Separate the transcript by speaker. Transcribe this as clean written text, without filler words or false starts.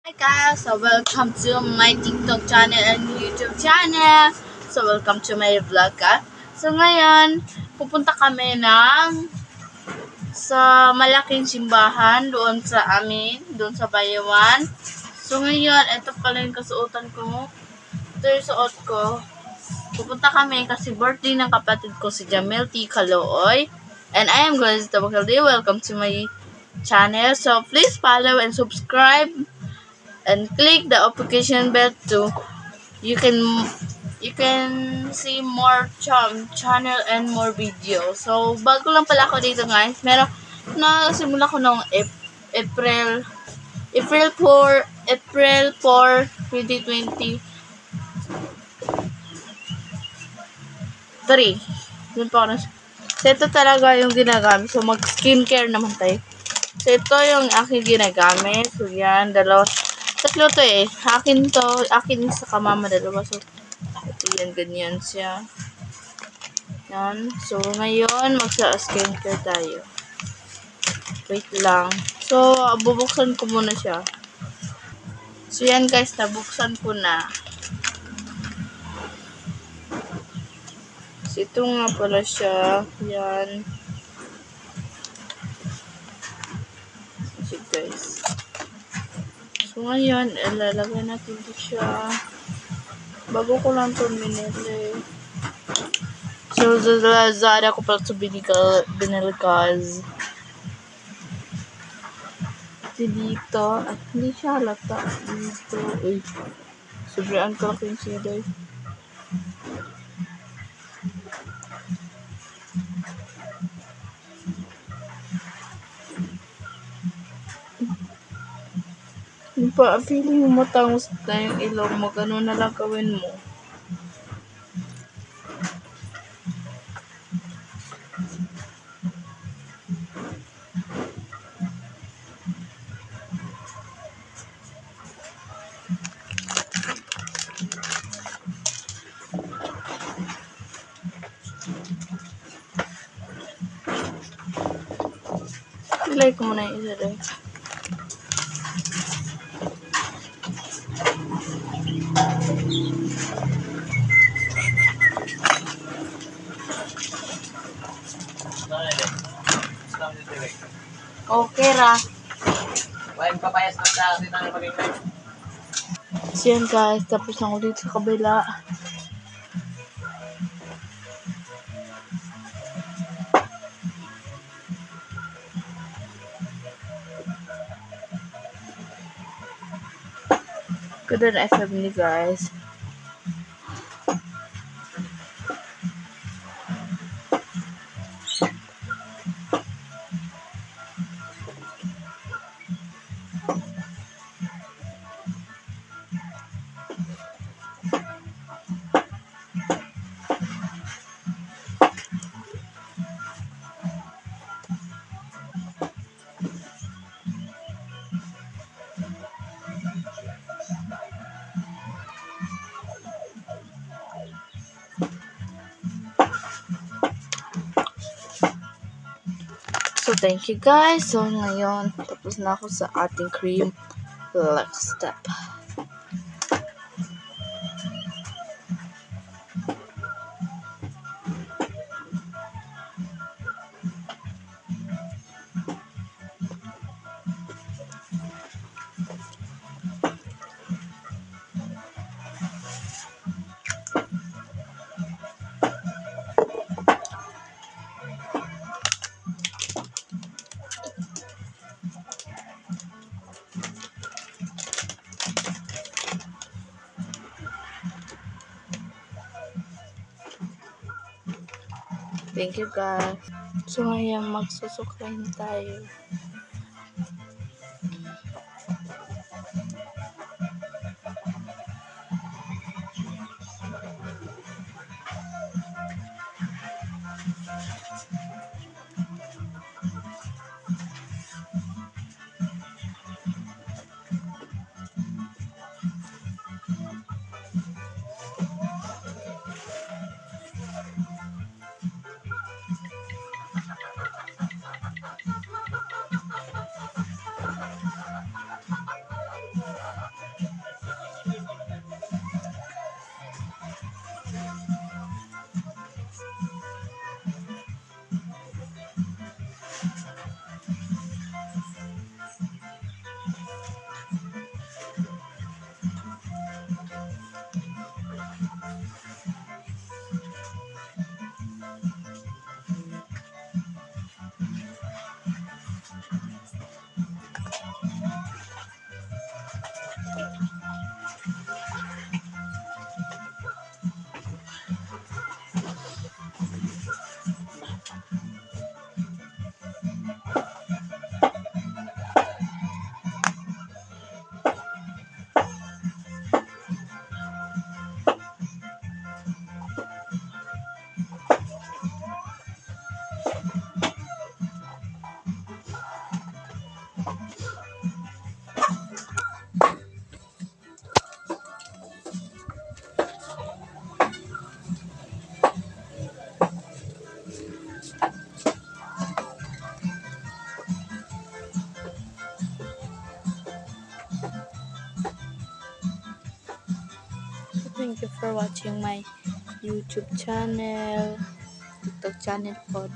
Speaker 1: Hi guys, so welcome to my TikTok channel and YouTube channel. So welcome to my vlog So ngayon, pupunta kami sa malaking simbahan doon sa amin, doon sa Bayawan. So ngayon, ito pala yung kasuotan ko. Ito yung suot ko. Pupunta kami kasi birthday ng kapatid ko si Jamel T. Calooy. And I am Gladys Tabakaldi. Welcome to my channel. So please follow and subscribe and click the notification bell too. You can see more channel and more videos. So bago lang pala ako dito guys, simula ko noong April 4 2023. Yun po ako so ito talaga yung ginagamit. So mag skincare naman tayo. So ito yung aking ginagamit. So yan, tatlo to eh. Akin sa kamama dalawa. So ito yan, ganyan siya. Yan. So ngayon, magsa-skincare tayo. Wait lang. So, bubuksan ko muna siya. So yan guys, nabuksan ko na. So ito nga pala siya. Yan. So guys. So ngayon, ilalagay natin ito siya. Bago ko lang ito binili. So, sa Lazada ko pala ito binili guys. Dito. At hindi siya halata. Dito. Uy. Sobrang kalaki yung siday. Feeling mo matangos na yung ilong mo. Ganun na lang gawin mo. Ilay ko muna yung isa rin. Okay ra.
Speaker 2: Wain papayas na sa atin na mag-ingay.
Speaker 1: So yan guys, tapos ako dito sa kabila. Ganda na FM ni guys. So, thank you guys. So, ngayon, tapos na ako sa ating cream next step. Thank you guys. So, ngayon, magsusuklayin tayo. Thank you for watching my YouTube channel, TikTok channel po.